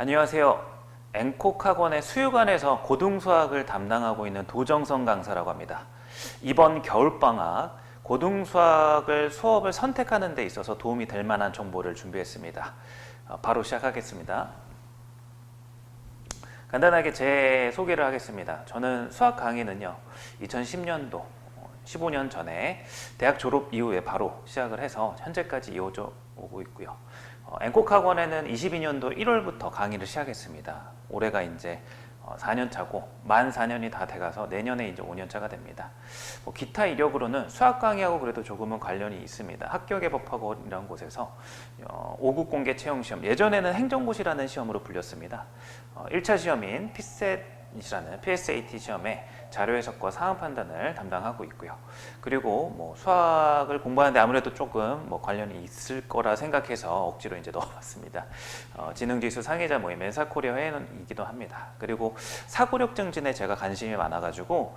안녕하세요. 앵콕학원의 수유관에서 고등수학을 담당하고 있는 도정선 강사라고 합니다. 이번 겨울방학 고등수학을 수업을 선택하는 데 있어서 도움이 될 만한 정보를 준비했습니다. 바로 시작하겠습니다. 간단하게 제 소개를 하겠습니다. 저는 수학 강의는요, 2010년도 15년 전에 대학 졸업 이후에 바로 시작을 해서 현재까지 이어져 오고 있고요. 앵콕학원에는 22년도 1월부터 강의를 시작했습니다. 올해가 이제 4년 차고 만 4년이 다 돼가서 내년에 이제 5년 차가 됩니다. 기타 이력으로는 수학 강의하고 그래도 조금은 관련이 있습니다. 학교개법학원이라는 곳에서 5급 공개 채용 시험, 예전에는 행정고시라는 시험으로 불렸습니다. 1차 시험인 PSAT이라는 PSAT 시험에 자료 해석과 상황 판단을 담당하고 있고요. 그리고 수학을 공부하는데 아무래도 조금 관련이 있을 거라 생각해서 억지로 이제 넣어봤습니다. 지능지수 상위자 모임 멘사코리아 회원이기도 합니다. 그리고 사고력 증진에 제가 관심이 많아가지고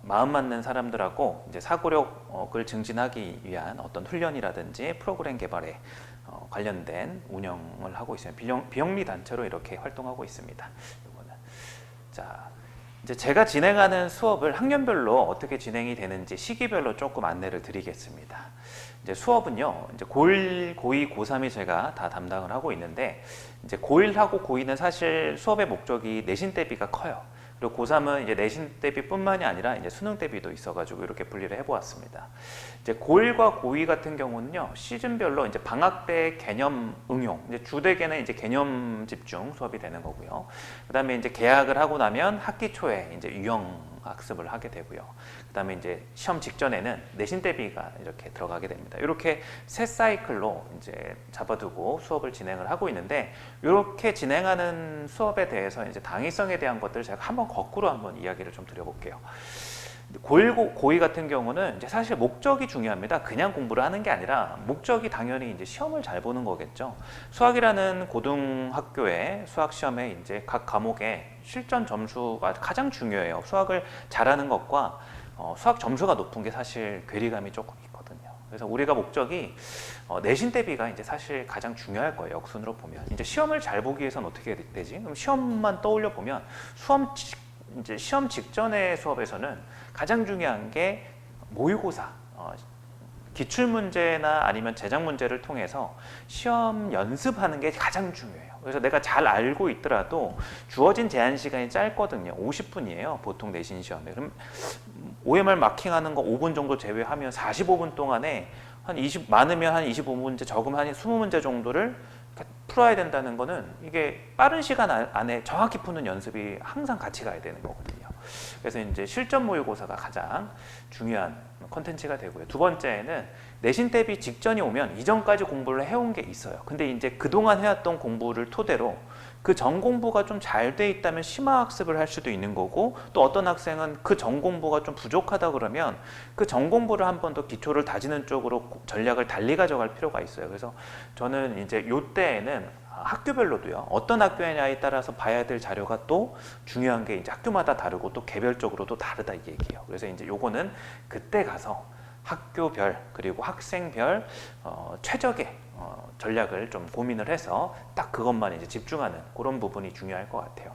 마음 맞는 사람들하고 이제 사고력을 증진하기 위한 어떤 훈련이라든지 프로그램 개발에 관련된 운영을 하고 있어요. 비영리 단체로 이렇게 활동하고 있습니다. 이거는 이제 제가 진행하는 수업을 학년별로 어떻게 진행이 되는지 시기별로 조금 안내를 드리겠습니다. 이제 수업은요, 이제 고1, 고2, 고3이 제가 다 담당을 하고 있는데, 이제 고1하고 고2는 사실 수업의 목적이 내신 대비가 커요. 그리고 고3은 이제 내신 대비뿐만이 아니라 이제 수능 대비도 있어가지고 이렇게 분리를 해보았습니다. 이제 고1과 고2 같은 경우는요, 시즌별로 이제 방학 때 개념 응용, 이제 주대계는 이제 개념 집중 수업이 되는 거고요. 그다음에 이제 개학을 하고 나면 학기 초에 이제 유형 학습을 하게 되고요. 그다음에 이제 시험 직전에는 내신 대비가 이렇게 들어가게 됩니다. 이렇게 세 사이클로 이제 잡아두고 수업을 진행을 하고 있는데, 이렇게 진행하는 수업에 대해서 이제 당위성에 대한 것들을 제가 거꾸로 한번 이야기를 좀 드려볼게요. 고1, 고2 같은 경우는 이제 사실 목적이 중요합니다. 그냥 공부를 하는 게 아니라 목적이 당연히 이제 시험을 잘 보는 거겠죠. 수학이라는 고등학교의 수학 시험에 이제 각 과목의 실전 점수가 가장 중요해요. 수학을 잘하는 것과 수학 점수가 높은 게 사실 괴리감이 조금 있거든요. 그래서 우리가 목적이 내신 대비가 이제 사실 가장 중요할 거예요. 역순으로 보면 이제 시험을 잘 보기 위해서는 어떻게 되지? 그럼 시험만 떠올려 보면 이제 시험 직전의 수업에서는 가장 중요한 게 모의고사, 기출문제나 아니면 제작문제를 통해서 시험 연습하는 게 가장 중요해요. 그래서 내가 잘 알고 있더라도 주어진 제한 시간이 짧거든요. 50분이에요. 보통 내신 시험에. 그럼 OMR 마킹하는 거 5분 정도 제외하면 45분 동안에 많으면 한 25문제, 적으면 한 20문제 정도를 풀어야 된다는 거는 이게 빠른 시간 안에 정확히 푸는 연습이 항상 같이 가야 되는 거거든요. 그래서 이제 실전 모의고사가 가장 중요한 콘텐츠가 되고요. 두 번째는 내신 대비 직전이 오면 이전까지 공부를 해온 게 있어요. 근데 이제 그동안 해왔던 공부를 토대로 그 전 공부가 좀 잘 돼 있다면 심화 학습을 할 수도 있는 거고, 또 어떤 학생은 그 전 공부가 좀 부족하다 그러면 그 전 공부를 한 번 더 기초를 다지는 쪽으로 전략을 달리 가져갈 필요가 있어요. 그래서 저는 이제 요때에는 학교별로도요, 어떤 학교냐에 따라서 봐야 될 자료가 또 중요한 게 이제 학교마다 다르고 또 개별적으로도 다르다 이 얘기예요. 그래서 이제 요거는 그때 가서 학교별 그리고 학생별 최적의 전략을 좀 고민을 해서 딱 그것만 이제 집중하는 그런 부분이 중요할 것 같아요.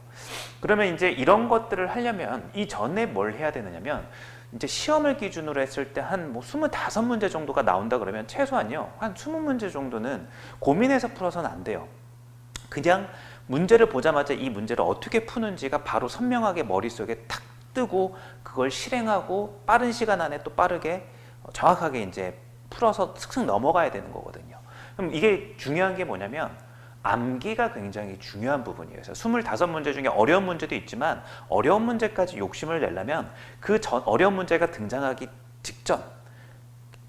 그러면 이제 이런 것들을 하려면 이전에 뭘 해야 되느냐면, 이제 시험을 기준으로 했을 때 한 25문제 정도가 나온다 그러면 최소한요 한 20문제 정도는 고민해서 풀어서는 안 돼요. 그냥 문제를 보자마자 이 문제를 어떻게 푸는지가 바로 선명하게 머릿속에 탁 뜨고 그걸 실행하고 빠른 시간 안에 또 빠르게 정확하게 이제 풀어서 슥슥 넘어가야 되는 거거든요. 그럼 이게 중요한 게 뭐냐면 암기가 굉장히 중요한 부분이에요. 그래서 25문제 중에 어려운 문제도 있지만 어려운 문제까지 욕심을 내려면 그 어려운 문제가 등장하기 직전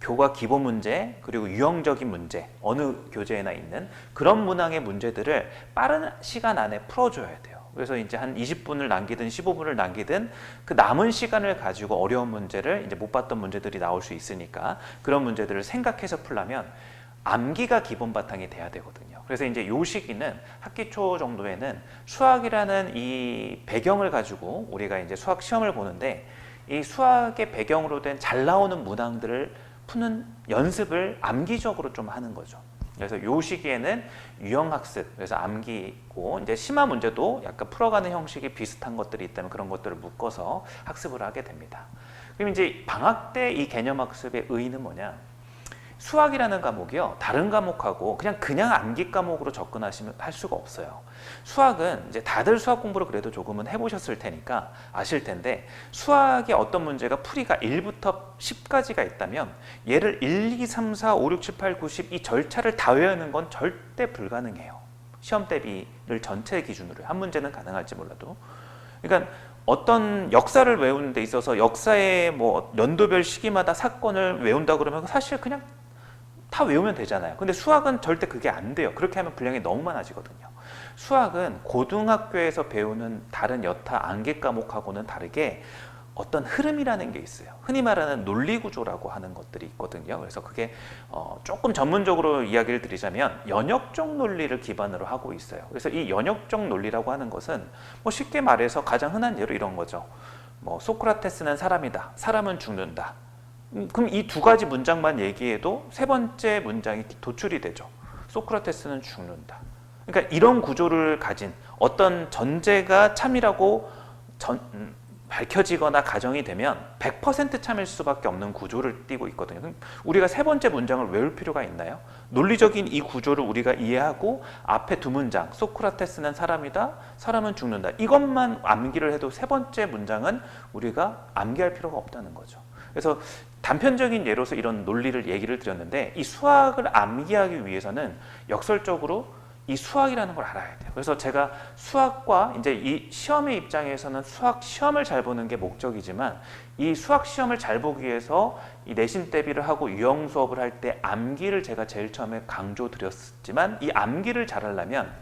교과 기본 문제 그리고 유형적인 문제, 어느 교재에나 있는 그런 문항의 문제들을 빠른 시간 안에 풀어줘야 돼요. 그래서 이제 한 20분을 남기든 15분을 남기든 그 남은 시간을 가지고 어려운 문제를, 이제 못 봤던 문제들이 나올 수 있으니까 그런 문제들을 생각해서 풀려면 암기가 기본 바탕이 돼야 되거든요. 그래서 이제 요 시기는 학기 초 정도에는 수학이라는 이 배경을 가지고 우리가 이제 수학 시험을 보는데, 이 수학의 배경으로 된 잘 나오는 문항들을 푸는 연습을 암기적으로 좀 하는 거죠. 그래서 요 시기에는 유형학습, 그래서 암기고 이제 심화 문제도 약간 풀어가는 형식이 비슷한 것들이 있다면 그런 것들을 묶어서 학습을 하게 됩니다. 그럼 이제 방학 때 이 개념학습의 의의는 뭐냐? 수학이라는 과목이요, 다른 과목하고 그냥 암기 과목으로 접근하시면 할 수가 없어요. 수학은 이제 다들 수학 공부를 그래도 조금은 해보셨을 테니까 아실 텐데, 수학의 어떤 문제가 풀이가 1부터 10까지가 있다면 얘를 1, 2, 3, 4, 5, 6, 7, 8, 9, 10 이 절차를 다 외우는 건 절대 불가능해요. 시험 대비를 전체 기준으로 한 문제는 가능할지 몰라도. 그러니까 어떤 역사를 외우는 데 있어서 역사의 뭐 연도별 시기마다 사건을 외운다 그러면 사실 그냥 다 외우면 되잖아요. 근데 수학은 절대 그게 안 돼요. 그렇게 하면 분량이 너무 많아지거든요. 수학은 고등학교에서 배우는 다른 여타 암기 과목하고는 다르게 어떤 흐름이라는 게 있어요. 흔히 말하는 논리구조라고 하는 것들이 있거든요. 그래서 그게 조금 전문적으로 이야기를 드리자면 연역적 논리를 기반으로 하고 있어요. 그래서 이 연역적 논리라고 하는 것은 뭐 쉽게 말해서 가장 흔한 예로 이런 거죠. 뭐 소크라테스는 사람이다, 사람은 죽는다. 그럼 이 두 가지 문장만 얘기해도 세 번째 문장이 도출이 되죠. 소크라테스는 죽는다. 그러니까 이런 구조를 가진 어떤 전제가 참이라고 밝혀지거나 가정이 되면 100% 참일 수밖에 없는 구조를 띠고 있거든요. 그럼 우리가 세 번째 문장을 외울 필요가 있나요? 논리적인 이 구조를 우리가 이해하고 앞에 두 문장, 소크라테스는 사람이다, 사람은 죽는다, 이것만 암기를 해도 세 번째 문장은 우리가 암기할 필요가 없다는 거죠. 그래서 단편적인 예로서 이런 논리를 얘기를 드렸는데, 이 수학을 암기하기 위해서는 역설적으로 이 수학이라는 걸 알아야 돼요. 그래서 제가 수학과 이제 이 시험의 입장에서는 수학 시험을 잘 보는 게 목적이지만, 이 수학 시험을 잘 보기 위해서 이 내신 대비를 하고 유형 수업을 할 때 암기를 제가 제일 처음에 강조드렸지만, 이 암기를 잘하려면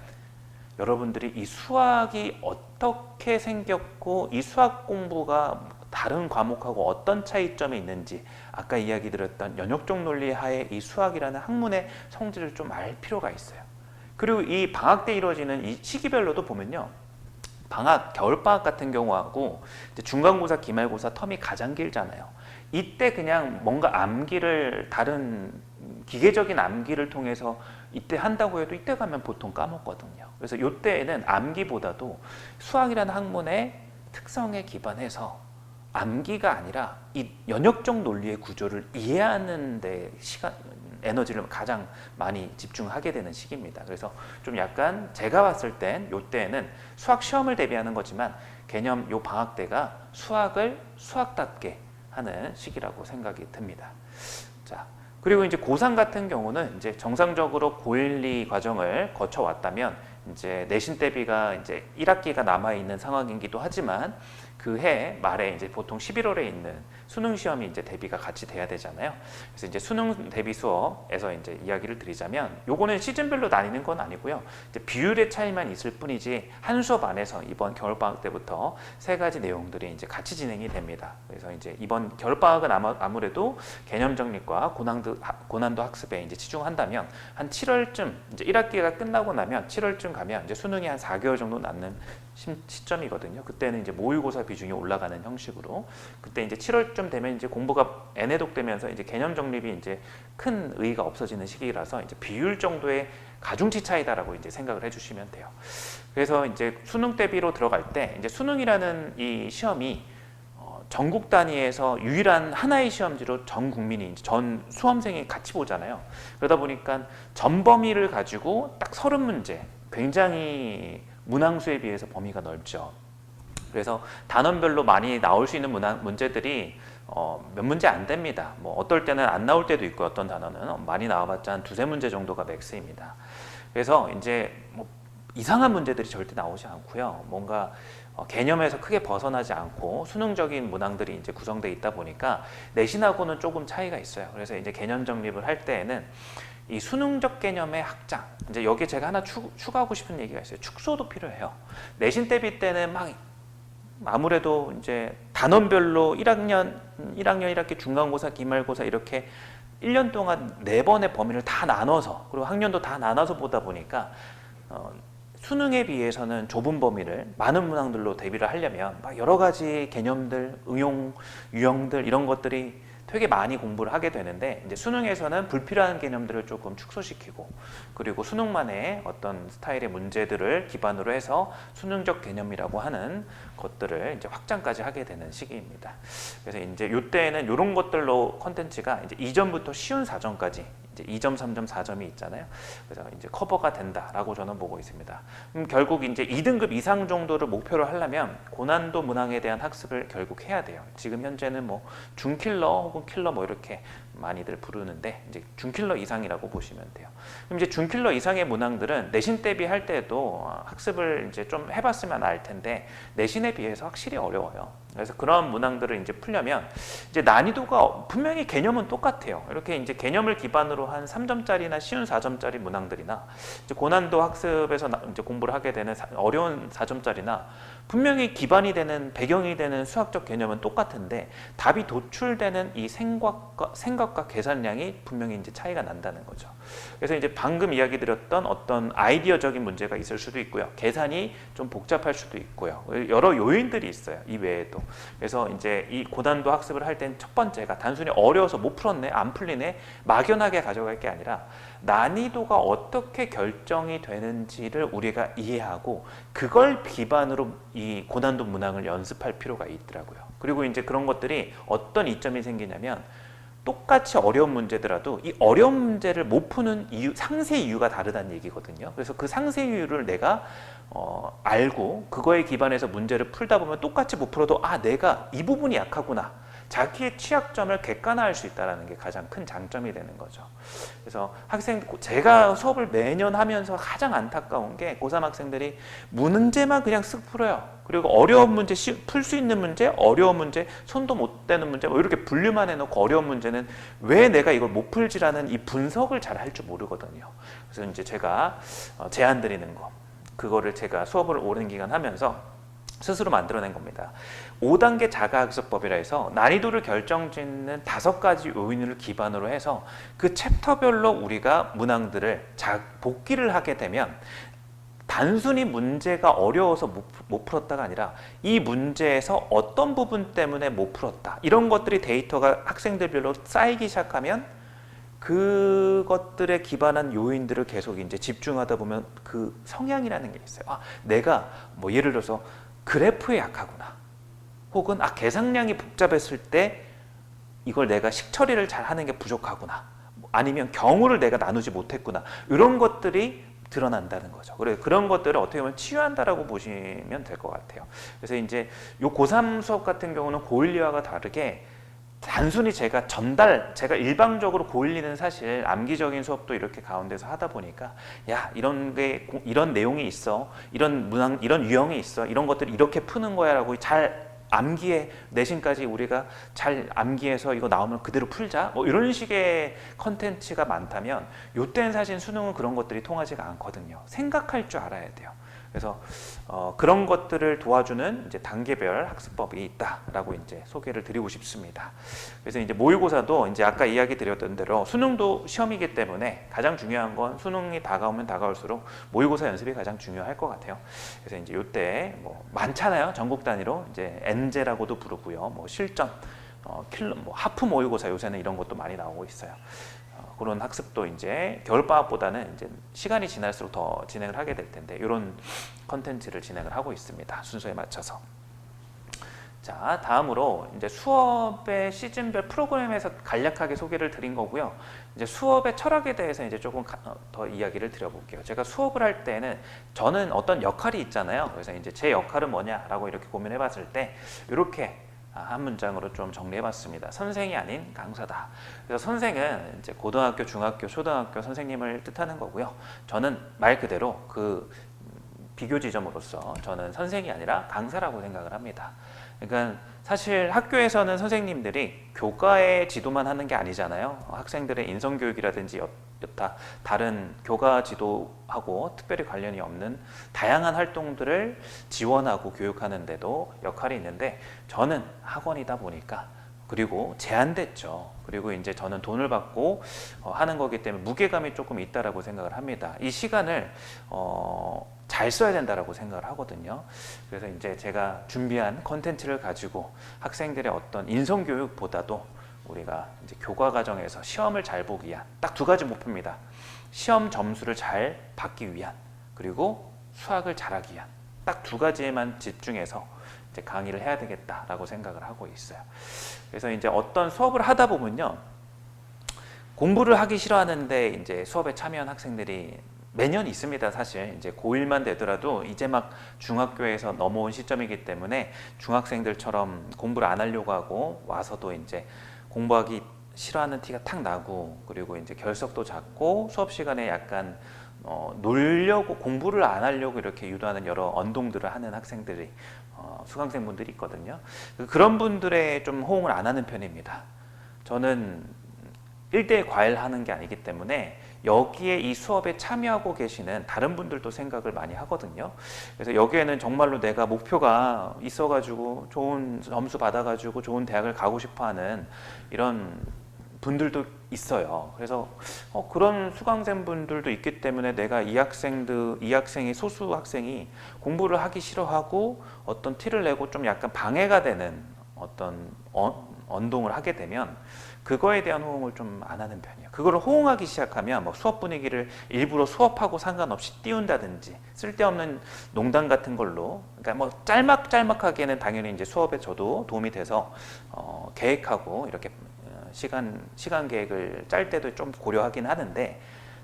여러분들이 이 수학이 어떻게 생겼고 이 수학 공부가 다른 과목하고 어떤 차이점이 있는지, 아까 이야기 드렸던 연역적 논리 하에 이 수학이라는 학문의 성질을 좀 알 필요가 있어요. 그리고 이 방학 때 이루어지는 이 시기별로도 보면요, 방학, 겨울방학 같은 경우하고 중간고사, 기말고사 텀이 가장 길잖아요. 이때 그냥 뭔가 암기를 다른 기계적인 암기를 통해서 이때 한다고 해도 이때 가면 보통 까먹거든요. 그래서 이때에는 암기보다도 수학이라는 학문의 특성에 기반해서 암기가 아니라 이 연역적 논리의 구조를 이해하는 데 에너지를 가장 많이 집중하게 되는 시기입니다. 그래서 좀 약간 제가 봤을 땐 이때는 수학 시험을 대비하는 거지만 개념 요 방학 때가 수학을 수학답게 하는 시기라고 생각이 듭니다. 자, 그리고 이제 고3 같은 경우는 이제 정상적으로 고1, 2 과정을 거쳐왔다면 이제 내신 대비가 이제 1학기가 남아 있는 상황이기도 하지만 그 해 말에 이제 보통 11월에 있는 수능 시험이 이제 대비가 같이 돼야 되잖아요. 그래서 이제 수능 대비 수업에서 이제 이야기를 드리자면, 요거는 시즌별로 나뉘는 건 아니고요. 이제 비율의 차이만 있을 뿐이지 한 수업 안에서 이번 겨울방학 때부터 세 가지 내용들이 이제 같이 진행이 됩니다. 그래서 이제 이번 겨울방학은 아무래도 개념 정립과 고난도 학습에 이제 치중한다면 한 7월쯤 이제 1학기가 끝나고 나면 7월쯤 가면 이제 수능이 한 4개월 정도 남는 시점이거든요. 그때는 이제 모의고사 비중이 올라가는 형식으로, 그때 이제 7월쯤 되면 이제 공부가 애내독되면서 이제 개념 정립이 이제 큰 의의가 없어지는 시기라서 이제 비율 정도의 가중치 차이다라고 이제 생각을 해주시면 돼요. 그래서 이제 수능 대비로 들어갈 때 이제 수능이라는 이 시험이 전국 단위에서 유일한 하나의 시험지로 전 국민이 전 수험생이 같이 보잖아요. 그러다 보니까 전 범위를 가지고 딱 30문제, 굉장히 문항수에 비해서 범위가 넓죠. 그래서 단원별로 많이 나올 수 있는 문제들이 몇 문제 안 됩니다. 뭐 어떨 때는 안 나올 때도 있고, 어떤 단원은 많이 나와봤자 한 2-3문제 정도가 맥스입니다. 그래서 이제 뭐 이상한 문제들이 절대 나오지 않고요. 뭔가 개념에서 크게 벗어나지 않고 수능적인 문항들이 이제 구성되어 있다 보니까 내신하고는 조금 차이가 있어요. 그래서 이제 개념 정립을 할 때에는 이 수능적 개념의 확장, 이제 여기에 제가 하나 추가하고 싶은 얘기가 있어요. 축소도 필요해요. 내신 대비 때는 막 아무래도 이제 단원별로 1학년 1학기 중간고사, 기말고사 이렇게 1년 동안 4번의 범위를 다 나눠서, 그리고 학년도 다 나눠서 보다 보니까 수능에 비해서는 좁은 범위를 많은 문항들로 대비를 하려면 막 여러 가지 개념들, 응용, 유형들 이런 것들이 되게 많이 공부를 하게 되는데 이제 수능에서는 불필요한 개념들을 조금 축소시키고 그리고 수능만의 어떤 스타일의 문제들을 기반으로 해서 수능적 개념이라고 하는 것들을 이제 확장까지 하게 되는 시기입니다. 그래서 이제 이때에는 이런 것들로 컨텐츠가 이제 2점부터 쉬운 4점까지 이제 2점, 3점, 4점이 있잖아요. 그래서 이제 커버가 된다라고 저는 보고 있습니다. 결국 이제 2등급 이상 정도를 목표로 하려면 고난도 문항에 대한 학습을 결국 해야 돼요. 지금 현재는 뭐 중킬러 혹은 킬러 뭐 이렇게 많이들 부르는데 이제 중킬러 이상이라고 보시면 돼요. 그럼 이제 중킬러 이상의 문항들은 내신 대비할 때도 학습을 이제 좀 해봤으면 알 텐데 내신에 비해서 확실히 어려워요. 그래서 그런 문항들을 이제 풀려면 이제 난이도가 분명히 개념은 똑같아요. 이렇게 이제 개념을 기반으로 한 3점짜리나 쉬운 4점짜리 문항들이나 이제 고난도 학습에서 이제 공부를 하게 되는 어려운 4점짜리나 분명히 기반이 되는 배경이 되는 수학적 개념은 똑같은데 답이 도출되는 이 생각과 계산량이 분명히 이제 차이가 난다는 거죠. 그래서 이제 방금 이야기 드렸던 어떤 아이디어적인 문제가 있을 수도 있고요. 계산이 좀 복잡할 수도 있고요. 여러 요인들이 있어요. 이 외에도. 그래서 이제 이 고난도 학습을 할 땐 첫 번째가 단순히 어려워서 못 풀었네, 안 풀리네, 막연하게 가져갈 게 아니라 난이도가 어떻게 결정이 되는지를 우리가 이해하고 그걸 기반으로 이 고난도 문항을 연습할 필요가 있더라고요. 그리고 이제 그런 것들이 어떤 이점이 생기냐면 똑같이 어려운 문제더라도 이 어려운 문제를 못 푸는 이유, 상세 이유가 다르다는 얘기거든요. 그래서 그 상세 이유를 내가 알고 그거에 기반해서 문제를 풀다 보면 똑같이 못 풀어도 아, 내가 이 부분이 약하구나. 자기의 취약점을 객관화할 수 있다는 게 가장 큰 장점이 되는 거죠. 그래서 제가 수업을 매년 하면서 가장 안타까운 게 고3 학생들이 문제만 그냥 쓱 풀어요. 그리고 어려운 문제, 풀 수 있는 문제, 어려운 문제, 손도 못 대는 문제 뭐 이렇게 분류만 해놓고 어려운 문제는 왜 내가 이걸 못 풀지라는 이 분석을 잘 할 줄 모르거든요. 그래서 이제 제가 제안 드리는 거, 그거를 제가 수업을 오랜 기간 하면서 스스로 만들어낸 겁니다. 5단계 자가학습법이라 해서 난이도를 결정짓는 5가지 요인을 기반으로 해서 그 챕터별로 우리가 문항들을 복기를 하게 되면 단순히 문제가 어려워서 못 풀었다가 아니라 이 문제에서 어떤 부분 때문에 못 풀었다. 이런 것들이 데이터가 학생들별로 쌓이기 시작하면 그것들에 기반한 요인들을 계속 이제 집중하다 보면 그 성향이라는 게 있어요. 아, 내가 뭐 예를 들어서 그래프에 약하구나. 혹은 계산량이 복잡했을 때 이걸 내가 식처리를 잘 하는 게 부족하구나. 아니면 경우를 내가 나누지 못했구나. 이런 것들이 드러난다는 거죠. 그래서 그런 것들을 어떻게 보면 치유한다라고 보시면 될 것 같아요. 그래서 이제 요 고3 수업 같은 경우는 고1리와가 다르게 단순히 제가 일방적으로 고1리는 사실 암기적인 수업도 이렇게 가운데서 하다 보니까 야, 이런 내용이 있어, 이런 문항, 이런 유형이 있어, 이런 것들 이렇게 푸는 거야라고 잘 암기해, 내신까지 우리가 잘 암기해서 이거 나오면 그대로 풀자 뭐 이런 식의 컨텐츠가 많다면 요때는 사실 수능은 그런 것들이 통하지가 않거든요. 생각할 줄 알아야 돼요. 그래서 그런 것들을 도와주는 이제 단계별 학습법이 있다라고 이제 소개를 드리고 싶습니다. 그래서 이제 모의고사도 이제 아까 이야기 드렸던 대로 수능도 시험이기 때문에 가장 중요한 건 수능이 다가오면 다가올수록 모의고사 연습이 가장 중요할 것 같아요. 그래서 이제 이때 뭐 많잖아요. 전국 단위로 이제 엔제라고도 부르고요. 뭐 실전, 뭐 하프 모의고사 요새는 이런 것도 많이 나오고 있어요. 그런 학습도 이제 겨울방학보다는 이제 시간이 지날수록 더 진행을 하게 될 텐데 이런 컨텐츠를 진행을 하고 있습니다. 순서에 맞춰서. 자, 다음으로 이제 수업의 시즌별 프로그램에서 간략하게 소개를 드린 거고요. 이제 수업의 철학에 대해서 이제 조금 더 이야기를 드려볼게요. 제가 수업을 할 때는 저는 어떤 역할이 있잖아요. 그래서 이제 제 역할은 뭐냐라고 이렇게 고민해봤을 때 이렇게 한 문장으로 좀 정리해봤습니다. 선생이 아닌 강사다. 그래서 선생은 이제 고등학교, 중학교, 초등학교 선생님을 뜻하는 거고요. 저는 말 그대로 그 비교 지점으로서 저는 선생이 아니라 강사라고 생각을 합니다. 그러니까 사실 학교에서는 선생님들이 교과의 지도만 하는 게 아니잖아요. 학생들의 인성교육이라든지 여타 다른 교과 지도하고 특별히 관련이 없는 다양한 활동들을 지원하고 교육하는 데도 역할이 있는데 저는 학원이다 보니까 그리고 제한됐죠. 그리고 이제 저는 돈을 받고 하는 거기 때문에 무게감이 조금 있다라고 생각을 합니다. 이 시간을 잘 써야 된다라고 생각을 하거든요. 그래서 이제 제가 준비한 컨텐츠를 가지고 학생들의 어떤 인성교육보다도 우리가 이제 교과 과정에서 시험을 잘 보기 위한 딱 두 가지 목표입니다. 시험 점수를 잘 받기 위한, 그리고 수학을 잘하기 위한 딱 두 가지에만 집중해서 이제 강의를 해야 되겠다라고 생각을 하고 있어요. 그래서 이제 어떤 수업을 하다 보면요, 공부를 하기 싫어하는데 이제 수업에 참여한 학생들이 매년 있습니다. 사실 이제 고1만 되더라도 이제 막 중학교에서 넘어온 시점이기 때문에 중학생들처럼 공부를 안 하려고 하고 와서도 이제 공부하기 싫어하는 티가 탁 나고, 그리고 이제 결석도 작고 수업 시간에 약간 놀려고, 공부를 안 하려고 이렇게 유도하는 여러 언동들을 하는 학생들이 수강생분들이 있거든요. 그런 분들의 좀 호응을 안 하는 편입니다. 저는 1대1 과외하는 게 아니기 때문에 여기에 이 수업에 참여하고 계시는 다른 분들도 생각을 많이 하거든요. 그래서 여기에는 정말로 내가 목표가 있어가지고 좋은 점수 받아가지고 좋은 대학을 가고 싶어하는 이런 분들도 있어요. 그래서 그런 수강생분들도 있기 때문에 내가 이 학생이 소수 학생이 공부를 하기 싫어하고 어떤 티를 내고 좀 약간 방해가 되는 어떤 언동을 하게 되면 그거에 대한 호응을 좀 안 하는 편이에요. 그거를 호응하기 시작하면 뭐 수업 분위기를 일부러 수업하고 상관없이 띄운다든지 쓸데없는 농담 같은 걸로, 그러니까 뭐 짤막짤막하게는 당연히 이제 수업에 저도 도움이 돼서 계획하고 이렇게 시간 계획을 짤 때도 좀 고려하긴 하는데,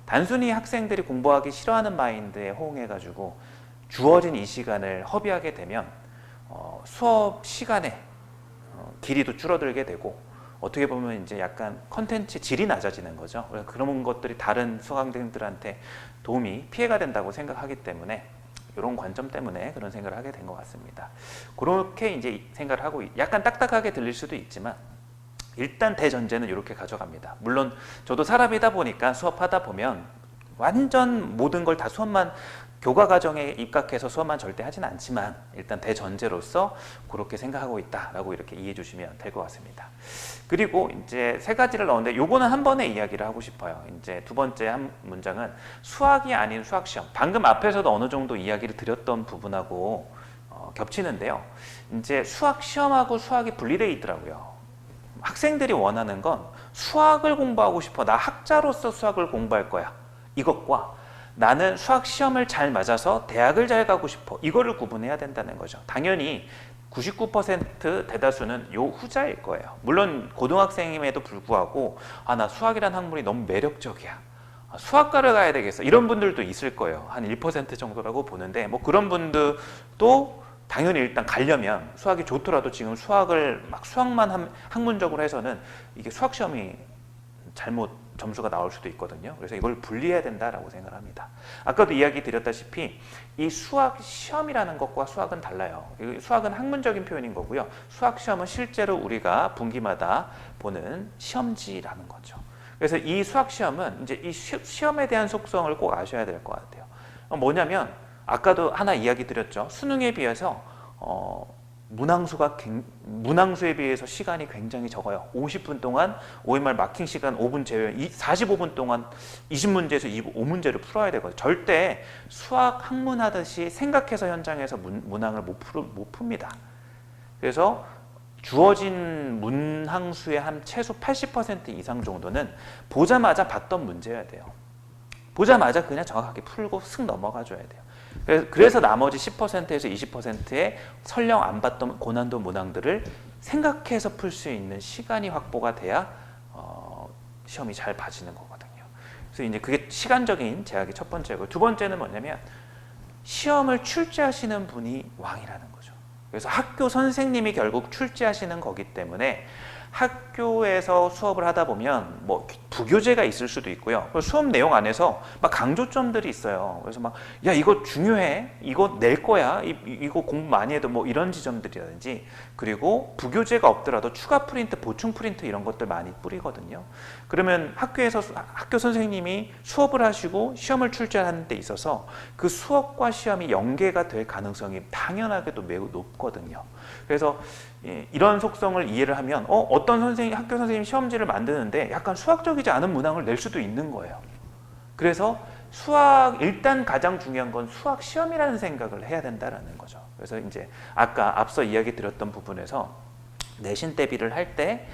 단순히 학생들이 공부하기 싫어하는 마인드에 호응해가지고 주어진 이 시간을 허비하게 되면 수업 시간에 길이도 줄어들게 되고, 어떻게 보면 이제 약간 컨텐츠 질이 낮아지는 거죠. 그런 것들이 다른 수강생들한테 피해가 된다고 생각하기 때문에, 이런 관점 때문에 그런 생각을 하게 된 것 같습니다. 그렇게 이제 생각을 하고, 약간 딱딱하게 들릴 수도 있지만 일단 대전제는 이렇게 가져갑니다. 물론 저도 사람이다 보니까 수업하다 보면 완전 모든 걸 다 수업만, 교과 과정에 입각해서 수업만 절대 하진 않지만 일단 대전제로서 그렇게 생각하고 있다라고 이렇게 이해해 주시면 될 것 같습니다. 그리고 이제 세 가지를 넣었는데 요거는 한 번에 이야기를 하고 싶어요. 이제 두 번째 한 문장은 수학이 아닌 수학시험. 방금 앞에서도 어느 정도 이야기를 드렸던 부분하고 겹치는데요. 이제 수학시험하고 수학이 분리되어 있더라고요. 학생들이 원하는 건 수학을 공부하고 싶어, 나 학자로서 수학을 공부할 거야, 이것과 나는 수학 시험을 잘 맞아서 대학을 잘 가고 싶어, 이거를 구분해야 된다는 거죠. 당연히 99% 대다수는 요 후자일 거예요. 물론 고등학생임에도 불구하고 나 수학이란 학문이 너무 매력적이야, 수학과를 가야 되겠어, 이런 분들도 있을 거예요. 한 1% 정도라고 보는데, 뭐 그런 분들도 당연히 일단 가려면 수학이 좋더라도 지금 수학을 막 수학만 학문적으로 해서는 이게 수학 시험이 잘못 점수가 나올 수도 있거든요. 그래서 이걸 분리해야 된다라고 생각을 합니다. 아까도 이야기 드렸다시피 이 수학 시험이라는 것과 수학은 달라요. 수학은 학문적인 표현인 거고요. 수학 시험은 실제로 우리가 분기마다 보는 시험지라는 거죠. 그래서 이 수학 시험은 이제 이 시험에 대한 속성을 꼭 아셔야 될 것 같아요. 뭐냐면 아까도 하나 이야기 드렸죠. 수능에 비해서 문항수에 비해서 시간이 굉장히 적어요. 50분 동안 OMR 마킹 시간 5분 제외 45분 동안 20문제에서 25문제를 풀어야 되거든요. 절대 수학 학문 하듯이 생각해서 현장에서 문항을 못 풉니다. 그래서 주어진 문항수의 한 최소 80% 이상 정도는 보자마자 봤던 문제여야 돼요. 보자마자 그냥 정확하게 풀고 슥 넘어가 줘야 돼요. 그래서 나머지 10%에서 20%의 설령 안 봤던 고난도 문항들을 생각해서 풀 수 있는 시간이 확보가 돼야 시험이 잘 봐지는 거거든요. 그래서 이제 그게 시간적인 제약이 첫 번째고, 두 번째는 뭐냐면 시험을 출제하시는 분이 왕이라는 거죠. 그래서 학교 선생님이 결국 출제하시는 거기 때문에 학교에서 수업을 하다 보면 뭐 부교재가 있을 수도 있고요. 수업 내용 안에서 막 강조점들이 있어요. 그래서 막 야 이거 중요해, 이거 낼 거야, 이거 공부 많이 해도 뭐 이런 지점들이라든지, 그리고 부교재가 없더라도 추가 프린트, 보충 프린트 이런 것들 많이 뿌리거든요. 그러면 학교에서 학교 선생님이 수업을 하시고 시험을 출제하는 데 있어서 그 수업과 시험이 연계가 될 가능성이 당연하게도 매우 높거든요. 그래서 이런 속성을 이해를 하면 어떤 학교 선생님 시험지를 만드는데 약간 수학적이지 않은 문항을 낼 수도 있는 거예요. 그래서 일단 가장 중요한 건 수학 시험이라는 생각을 해야 된다는 거죠. 그래서 이제 아까 앞서 이야기 드렸던 부분에서 내신 대비를 할 때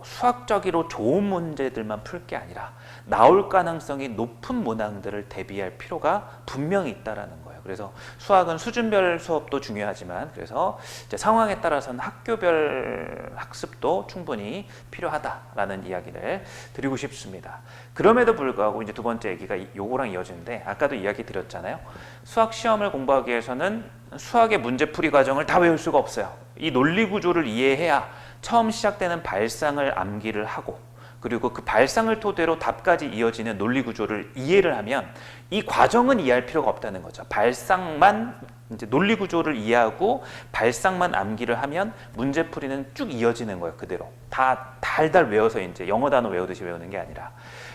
수학적으로 좋은 문제들만 풀 게 아니라 나올 가능성이 높은 문항들을 대비할 필요가 분명히 있다라는 거예요. 그래서 수학은 수준별 수업도 중요하지만 그래서 이제 상황에 따라서는 학교별 학습도 충분히 필요하다라는 이야기를 드리고 싶습니다. 그럼에도 불구하고 이제 두 번째 얘기가 요거랑 이어지는데 아까도 이야기 드렸잖아요. 수학 시험을 공부하기 위해서는 수학의 문제풀이 과정을 다 외울 수가 없어요. 이 논리 구조를 이해해야 처음 시작되는 발상을 암기를 하고 그리고 그 발상을 토대로 답까지 이어지는 논리 구조를 이해를 하면 이 과정은 이해할 필요가 없다는 거죠. 발상만 이제 논리 구조를 이해하고 발상만 암기를 하면 문제풀이는 쭉 이어지는 거예요. 그대로 다 달달 외워서 이제 영어 단어 외우듯이 외우는 게 아니라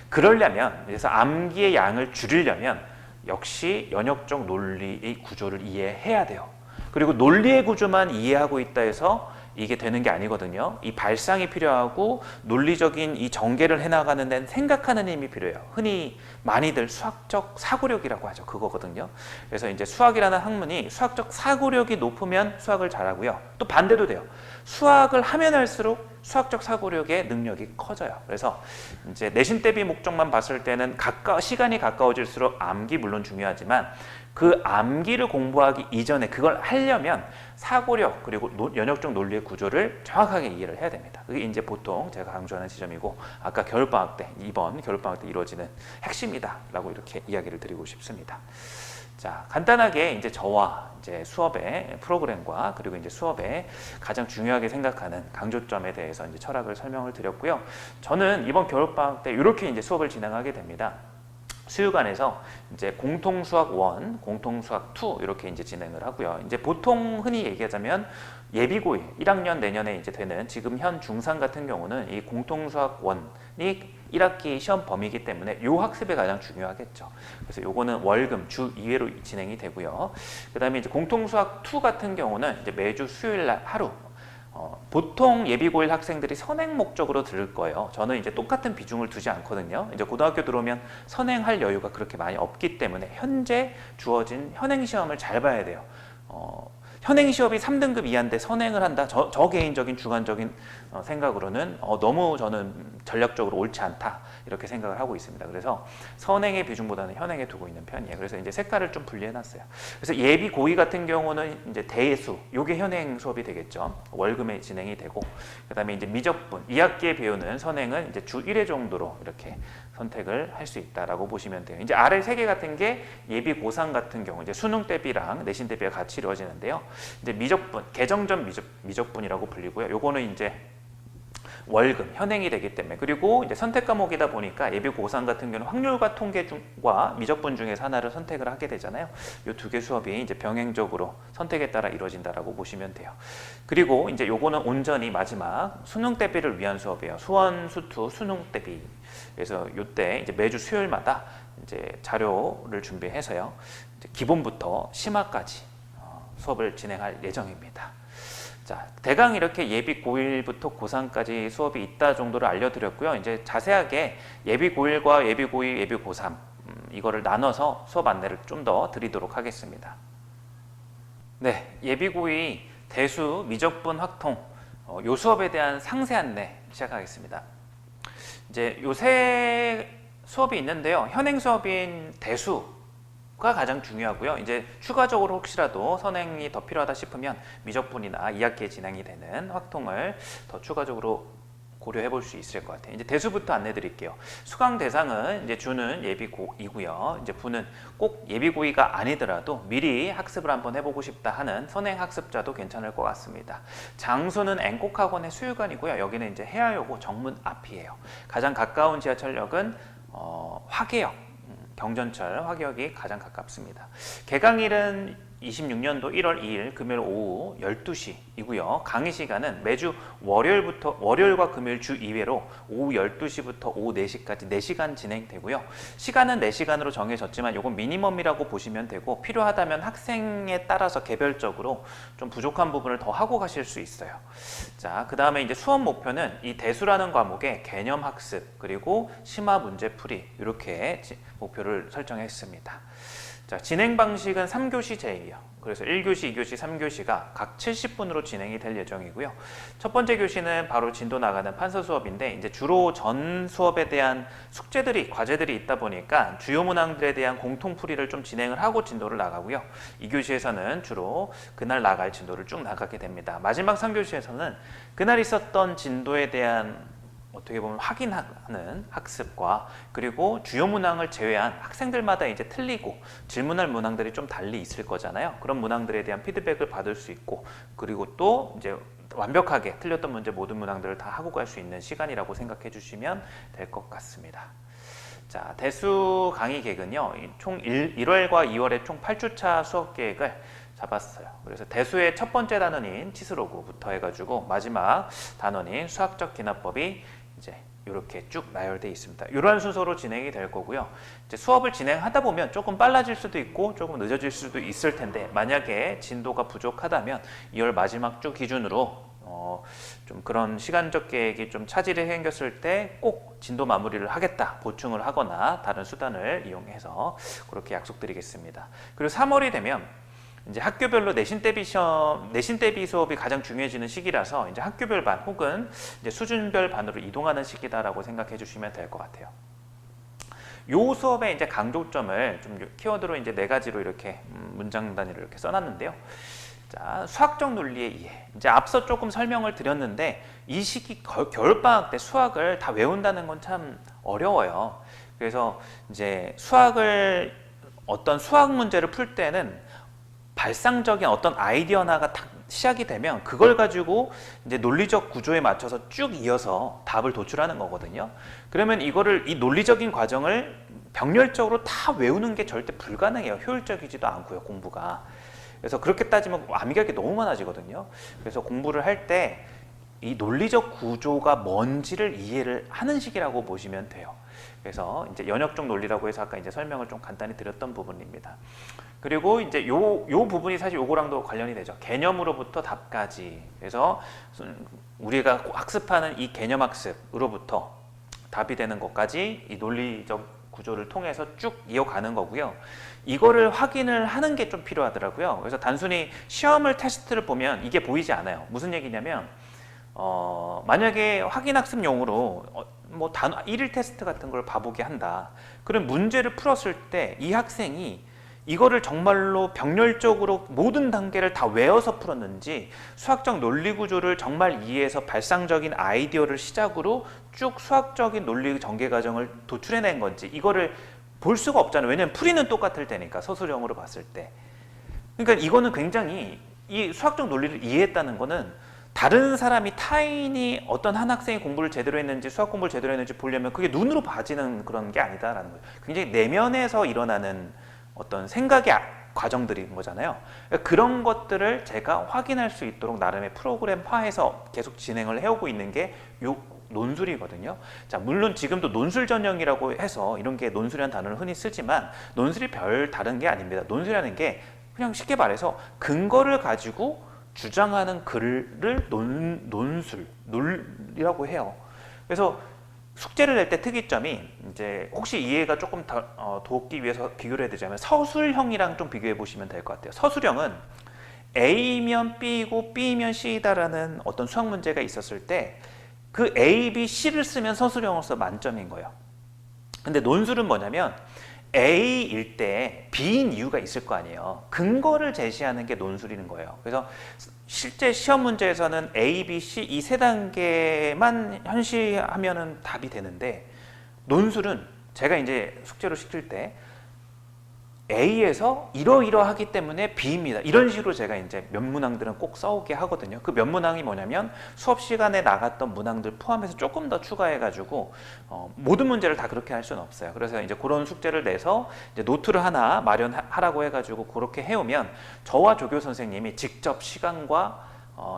그러려면 그래서 암기의 양을 줄이려면 역시 연역적 논리의 구조를 이해해야 돼요. 그리고 논리의 구조만 이해하고 있다 해서 이게 되는 게 아니거든요. 이 발상이 필요하고 논리적인 이 전개를 해나가는 데는 생각하는 힘이 필요해요. 흔히 많이들 수학적 사고력이라고 하죠. 그거거든요. 그래서 이제 수학이라는 학문이 수학적 사고력이 높으면 수학을 잘하고요. 또 반대도 돼요. 수학을 하면 할수록 수학적 사고력의 능력이 커져요. 그래서 이제 내신 대비 목적만 봤을 때는 시간이 가까워질수록 암기 물론 중요하지만 그 암기를 공부하기 이전에 그걸 하려면 사고력 그리고 연역적 논리의 구조를 정확하게 이해를 해야 됩니다. 그게 이제 보통 제가 강조하는 지점이고 아까 겨울방학 때 이번 겨울방학 때 이루어지는 핵심이다라고 이렇게 이야기를 드리고 싶습니다. 자, 간단하게 이제 저와 이제 수업의 프로그램과 그리고 이제 수업에 가장 중요하게 생각하는 강조점에 대해서 이제 철학을 설명을 드렸고요. 저는 이번 겨울방학 때 이렇게 이제 수업을 진행하게 됩니다. 수유관에서 이제 공통수학 1, 공통수학 2 이렇게 이제 진행을 하고요. 이제 보통 흔히 얘기하자면 예비고일 1학년 내년에 이제 되는 지금 현 중3 같은 경우는 이 공통수학 1이 1학기 시험 범위이기 때문에 요 학습이 가장 중요하겠죠. 그래서 요거는 월금 주 2회로 진행이 되고요. 그다음에 이제 공통수학 2 같은 경우는 이제 매주 수요일 날 하루 보통 예비고일 학생들이 선행 목적으로 들을 거예요. 저는 이제 똑같은 비중을 두지 않거든요. 이제 고등학교 들어오면 선행할 여유가 그렇게 많이 없기 때문에 현재 주어진 현행 시험을 잘 봐야 돼요. 현행 시험이 3등급 이하인데 선행을 한다. 저 개인적인 주관적인 생각으로는 너무 저는 전략적으로 옳지 않다 이렇게 생각을 하고 있습니다. 그래서 선행의 비중보다는 현행에 두고 있는 편이에요. 그래서 이제 색깔을 좀 분리해놨어요. 그래서 예비 고의 같은 경우는 이제 대수, 요게 현행 수업이 되겠죠. 월금에 진행이 되고, 그다음에 이제 미적분, 2학기에 배우는 선행은 이제 주 1회 정도로 이렇게 선택을 할 수 있다라고 보시면 돼요. 이제 아래 세 개 같은 게 예비 고3 같은 경우 이제 수능 대비랑 내신 대비가 같이 이루어지는데요. 이제 미적분, 개정전 미적분이라고 불리고요. 요거는 이제 월금, 현행이 되기 때문에 그리고 이제 선택 과목이다 보니까 예비 고3 같은 경우는 확률과 통계와 미적분 중에서 하나를 선택을 하게 되잖아요. 이 두 개 수업이 이제 병행적으로 선택에 따라 이루어진다라고 보시면 돼요. 그리고 이제 요거는 온전히 마지막 수능 대비를 위한 수업이에요. 수원, 수투, 수능 대비. 그래서 요때 이제 매주 수요일마다 이제 자료를 준비해서요. 이제 기본부터 심화까지 수업을 진행할 예정입니다. 자, 대강 이렇게 예비 고1부터 고3까지 수업이 있다 정도를 알려드렸고요. 이제 자세하게 예비 고1과 예비 고2, 예비 고3 이거를 나눠서 수업 안내를 좀 더 드리도록 하겠습니다. 네, 예비 고2 대수, 미적분, 확통 요 수업에 대한 상세 안내 시작하겠습니다. 이제 요 세 수업이 있는데요. 현행 수업인 대수 가 가장 중요하고요. 이제 추가적으로 혹시라도 선행이 더 필요하다 싶으면 미적분이나 2학기에 진행이 되는 확통을 더 추가적으로 고려해 볼 수 있을 것 같아요. 이제 대수부터 안내 드릴게요. 수강 대상은 이제 주는 예비고이고요. 이제 부는 꼭 예비고이가 아니더라도 미리 학습을 한번 해보고 싶다 하는 선행 학습자도 괜찮을 것 같습니다. 장소는 앵콕학원의 수유관이고요. 여기는 이제 해화여고 정문 앞이에요. 가장 가까운 지하철역은 화계역, 경전철 화계역이 가장 가깝습니다. 개강일은 26년도 1월 2일 금요일 오후 12시이고요. 강의 시간은 매주 월요일과 금요일 주 2회로 오후 12시부터 오후 4시까지 4시간 진행되고요. 시간은 4시간으로 정해졌지만 이건 미니멈이라고 보시면 되고 필요하다면 학생에 따라서 개별적으로 좀 부족한 부분을 더 하고 가실 수 있어요. 자, 그 다음에 이제 수업 목표는 이 대수라는 과목의 개념 학습 그리고 심화 문제풀이 이렇게 목표를 설정했습니다. 자, 진행 방식은 3교시 제이요. 그래서 1교시, 2교시, 3교시가 각 70분으로 진행이 될 예정이고요. 첫 번째 교시는 바로 진도 나가는 판서 수업인데 이제 주로 전 수업에 대한 숙제들이, 과제들이 있다 보니까 주요 문항들에 대한 공통풀이를 좀 진행을 하고 진도를 나가고요. 2교시에서는 주로 그날 나갈 진도를 쭉 나가게 됩니다. 마지막 3교시에서는 그날 있었던 진도에 대한 어떻게 보면 확인하는 학습과 그리고 주요 문항을 제외한 학생들마다 이제 틀리고 질문할 문항들이 좀 달리 있을 거잖아요. 그런 문항들에 대한 피드백을 받을 수 있고 그리고 또 이제 완벽하게 틀렸던 문제 모든 문항들을 다 하고 갈 수 있는 시간이라고 생각해 주시면 될 것 같습니다. 자, 대수 강의 계획은요. 총 1월과 2월에 총 8주차 수업 계획을 잡았어요. 그래서 대수의 첫 번째 단원인 치스로그부터 해가지고 마지막 단원인 수학적 기납법이 이제 이렇게 쭉 나열되어 있습니다. 이러한 순서로 진행이 될 거고요. 이제 수업을 진행하다 보면 조금 빨라질 수도 있고 조금 늦어질 수도 있을 텐데 만약에 진도가 부족하다면 2월 마지막 주 기준으로 좀 그런 시간적 계획이 좀 차질이 생겼을 때 꼭 진도 마무리를 하겠다 보충을 하거나 다른 수단을 이용해서 그렇게 약속드리겠습니다. 그리고 3월이 되면 이제 학교별로 내신 대비 수업이 가장 중요해지는 시기라서 이제 학교별 반 혹은 이제 수준별 반으로 이동하는 시기다라고 생각해 주시면 될 것 같아요. 요 수업의 이제 강조점을 좀 키워드로 이제 4가지로 이렇게 문장 단위로 이렇게 써놨는데요. 자, 수학적 논리의 이해. 이제 앞서 조금 설명을 드렸는데 이 시기 겨울방학 때 수학을 다 외운다는 건 참 어려워요. 그래서 이제 어떤 수학 문제를 풀 때는 발상적인 어떤 아이디어 하나가 딱 시작이 되면 그걸 가지고 이제 논리적 구조에 맞춰서 쭉 이어서 답을 도출하는 거거든요. 그러면 이 논리적인 과정을 병렬적으로 다 외우는 게 절대 불가능해요. 효율적이지도 않고요, 공부가. 그래서 그렇게 따지면 암기할 게 너무 많아지거든요. 그래서 공부를 할 때 이 논리적 구조가 뭔지를 이해를 하는 시기라고 보시면 돼요. 그래서 이제 연역적 논리라고 해서 아까 이제 설명을 좀 간단히 드렸던 부분입니다. 그리고 이제 요 부분이 사실 요거랑도 관련이 되죠. 개념으로부터 답까지. 그래서 우리가 학습하는 이 개념 학습으로부터 답이 되는 것까지 이 논리적 구조를 통해서 쭉 이어가는 거고요. 이거를 확인을 하는 게 좀 필요하더라고요. 그래서 단순히 시험을 테스트를 보면 이게 보이지 않아요. 무슨 얘기냐면 만약에 확인학습용으로 뭐 단어 1일 테스트 같은 걸 봐보게 한다. 그럼 문제를 풀었을 때 이 학생이 이거를 정말로 병렬적으로 모든 단계를 다 외워서 풀었는지 수학적 논리 구조를 정말 이해해서 발상적인 아이디어를 시작으로 쭉 수학적인 논리 전개 과정을 도출해낸 건지 이거를 볼 수가 없잖아요. 왜냐하면 풀이는 똑같을 테니까 서술형으로 봤을 때. 그러니까 이거는 굉장히 이 수학적 논리를 이해했다는 거는 다른 사람이 타인이 어떤 한 학생이 공부를 제대로 했는지 수학 공부를 제대로 했는지 보려면 그게 눈으로 봐지는 그런 게 아니다라는 거예요. 굉장히 내면에서 일어나는 어떤 생각의 과정들인 거잖아요. 그런 것들을 제가 확인할 수 있도록 나름의 프로그램화해서 계속 진행을 해오고 있는 게 요 논술이거든요. 자, 물론 지금도 논술 전형이라고 해서 이런 게 논술이라는 단어를 흔히 쓰지만 논술이 별 다른 게 아닙니다. 논술이라는 게 그냥 쉽게 말해서 근거를 가지고 주장하는 글을 논술이라고 해요. 그래서 숙제를 낼 때 특이점이 이제 혹시 이해가 조금 더 돕기 위해서 비교를 해드리자면 서술형이랑 좀 비교해 보시면 될 것 같아요. 서술형은 A면 B이고 B면 C다라는 어떤 수학 문제가 있었을 때 그 A, B, C를 쓰면 서술형으로서 만점인 거예요. 근데 논술은 뭐냐면 A일 때 B인 이유가 있을 거 아니에요. 근거를 제시하는 게 논술인 거예요. 그래서 실제 시험 문제에서는 A, B, C 이 3단계만 현시하면은 답이 되는데 논술은 제가 이제 숙제로 시킬 때 A에서 이러이러하기 때문에 B입니다. 이런 식으로 제가 이제 몇 문항들은 꼭 써오게 하거든요. 그 몇 문항이 뭐냐면 수업 시간에 나갔던 문항들 포함해서 조금 더 추가해가지고 모든 문제를 다 그렇게 할 수는 없어요. 그래서 이제 그런 숙제를 내서 이제 노트를 하나 마련하라고 해가지고 그렇게 해오면 저와 조교 선생님이 직접 시간과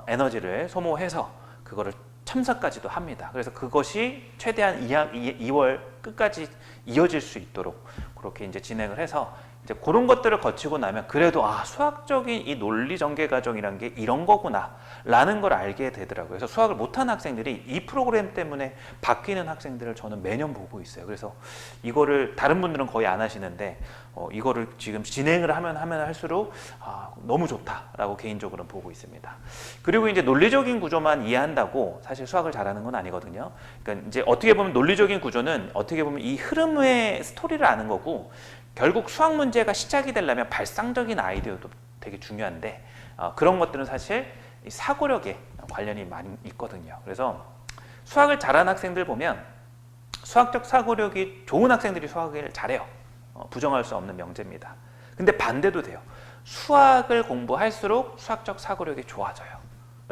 에너지를 소모해서 그거를 첨삭까지도 합니다. 그래서 그것이 최대한 2월 끝까지 이어질 수 있도록 그렇게 이제 진행을 해서 이제 그런 것들을 거치고 나면 그래도 수학적인 이 논리 전개 과정이란 게 이런 거구나 라는 걸 알게 되더라고요. 그래서 수학을 못하는 학생들이 이 프로그램 때문에 바뀌는 학생들을 저는 매년 보고 있어요. 그래서 이거를 다른 분들은 거의 안 하시는데 이거를 지금 진행을 하면 할수록 너무 좋다라고 개인적으로는 보고 있습니다. 그리고 이제 논리적인 구조만 이해한다고 사실 수학을 잘하는 건 아니거든요. 그러니까 이제 어떻게 보면 논리적인 구조는 어떻게 보면 이 흐름의 스토리를 아는 거고, 결국 수학 문제가 시작이 되려면 발상적인 아이디어도 되게 중요한데 그런 것들은 사실 이 사고력에 관련이 많이 있거든요. 그래서 수학을 잘하는 학생들 보면 수학적 사고력이 좋은 학생들이 수학을 잘해요. 부정할 수 없는 명제입니다. 근데 반대도 돼요. 수학을 공부할수록 수학적 사고력이 좋아져요.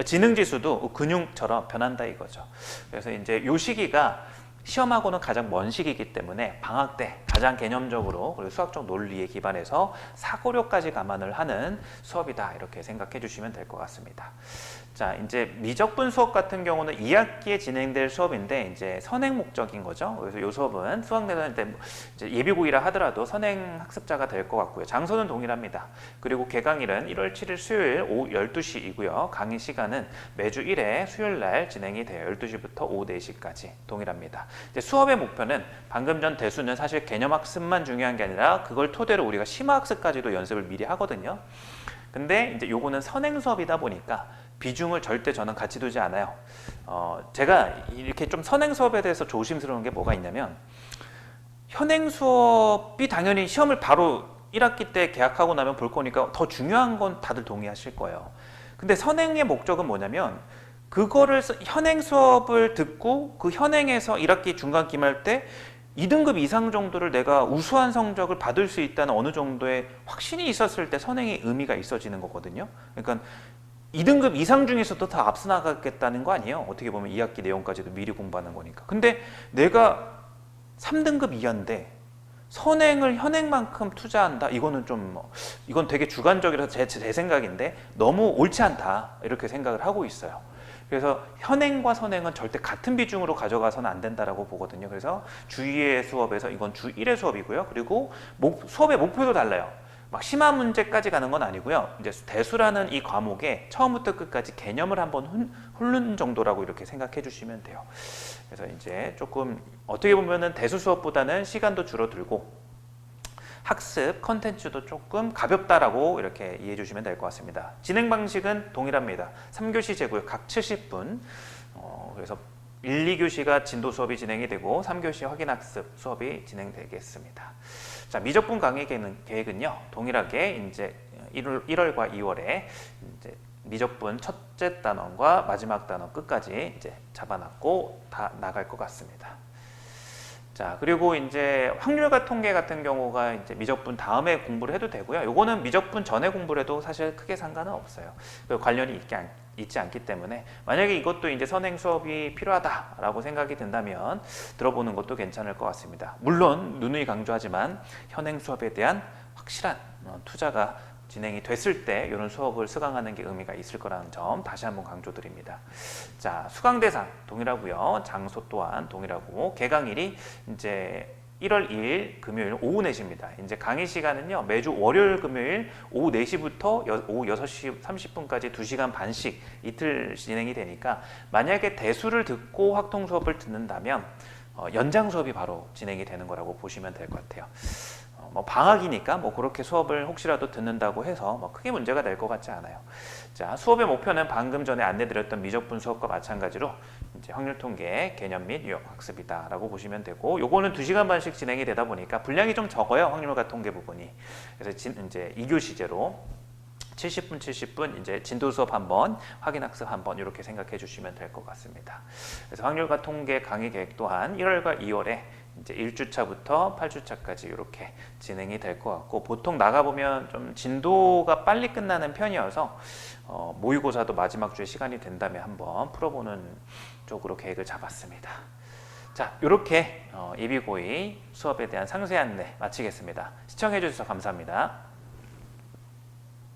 지능지수도 근육처럼 변한다 이거죠. 그래서 이제 요 시기가 시험하고는 가장 먼 시기이기 때문에 방학 때 가장 개념적으로 그리고 수학적 논리에 기반해서 사고력까지 감안을 하는 수업이다 이렇게 생각해 주시면 될 것 같습니다. 자, 이제 미적분 수업 같은 경우는 2학기에 진행될 수업인데 이제 선행 목적인 거죠. 그래서 이 수업은 수학내단 때 이제 예비고이라 하더라도 선행 학습자가 될 것 같고요. 장소는 동일합니다. 그리고 개강일은 1월 7일 수요일 오후 12시이고요. 강의 시간은 매주 1회 수요일 날 진행이 돼요. 12시부터 오후 4시까지 동일합니다. 이제 수업의 목표는 방금 전 대수는 사실 개념학습만 중요한 게 아니라 그걸 토대로 우리가 심화학습까지도 연습을 미리 하거든요. 근데 이제 요거는 선행 수업이다 보니까 비중을 절대 저는 같이 두지 않아요. 제가 이렇게 좀 선행 수업에 대해서 조심스러운 게 뭐가 있냐면, 현행 수업이 당연히 시험을 바로 1학기 때 개학하고 나면 볼 거니까 더 중요한 건 다들 동의하실 거예요. 근데 선행의 목적은 뭐냐면, 그거를 현행 수업을 듣고 그 현행에서 1학기 중간 기말 때 2등급 이상 정도를 내가 우수한 성적을 받을 수 있다는 어느 정도의 확신이 있었을 때 선행의 의미가 있어지는 거거든요. 그러니까 2등급 이상 중에서도 다 앞서 나가겠다는 거 아니에요. 어떻게 보면 2학기 내용까지도 미리 공부하는 거니까. 근데 내가 3등급 이하인데 선행을 현행만큼 투자한다? 이거는 이건 되게 주관적이라서 제 생각인데 너무 옳지 않다 이렇게 생각을 하고 있어요. 그래서 현행과 선행은 절대 같은 비중으로 가져가서는 안 된다라고 보거든요. 그래서 주2의 수업에서 이건 주1의 수업이고요. 그리고 수업의 목표도 달라요. 막 심화 문제까지 가는 건 아니고요. 이제 대수라는 이 과목에 처음부터 끝까지 개념을 한번 훑는 정도라고 이렇게 생각해 주시면 돼요. 그래서 이제 조금 어떻게 보면은 대수 수업보다는 시간도 줄어들고 학습 컨텐츠도 조금 가볍다라고 이렇게 이해해 주시면 될 것 같습니다. 진행 방식은 동일합니다. 3교시 제고요. 각 70분. 그래서 1, 2교시가 진도 수업이 진행이 되고 3교시 확인학습 수업이 진행되겠습니다. 자, 미적분 강의 계획은요. 동일하게 이제 1월과 2월에 이제 미적분 첫째 단원과 마지막 단원 끝까지 이제 잡아놨고 다 나갈 것 같습니다. 자, 그리고 이제 확률과 통계 같은 경우가 이제 미적분 다음에 공부를 해도 되고요. 요거는 미적분 전에 공부를 해도 사실 크게 상관은 없어요. 관련이 있지 않기 때문에 만약에 이것도 이제 선행 수업이 필요하다라고 생각이 든다면 들어보는 것도 괜찮을 것 같습니다. 물론 누누이 강조하지만 현행 수업에 대한 확실한 투자가 진행이 됐을 때 이런 수업을 수강하는 게 의미가 있을 거라는 점 다시 한번 강조드립니다. 자, 수강 대상 동일하고요. 장소 또한 동일하고 개강일이 이제 1월 2일 금요일 오후 4시입니다. 이제 강의 시간은요. 매주 월요일 금요일 오후 4시부터 오후 6시 30분까지 2시간 반씩 이틀 진행이 되니까 만약에 대수를 듣고 확통 수업을 듣는다면 연장 수업이 바로 진행이 되는 거라고 보시면 될 것 같아요. 방학이니까 그렇게 수업을 혹시라도 듣는다고 해서 크게 문제가 될 것 같지 않아요. 자, 수업의 목표는 방금 전에 안내드렸던 미적분 수업과 마찬가지로 이제 확률 통계, 개념 및 유형 학습이다라고 보시면 되고, 요거는 2시간 반씩 진행이 되다 보니까 분량이 좀 적어요. 확률과 통계 부분이. 그래서 이제 2교시제로 70분 이제 진도 수업 한번, 확인 학습 한번 이렇게 생각해 주시면 될 것 같습니다. 그래서 확률과 통계 강의 계획 또한 1월과 2월에 이제 1주차부터 8주차까지 이렇게 진행이 될 것 같고, 보통 나가보면 좀 진도가 빨리 끝나는 편이어서 모의고사도 마지막 주에 시간이 된다면 한번 풀어보는 쪽으로 계획을 잡았습니다. 자, 이렇게 예비고의 수업에 대한 상세 안내 마치겠습니다. 시청해 주셔서 감사합니다.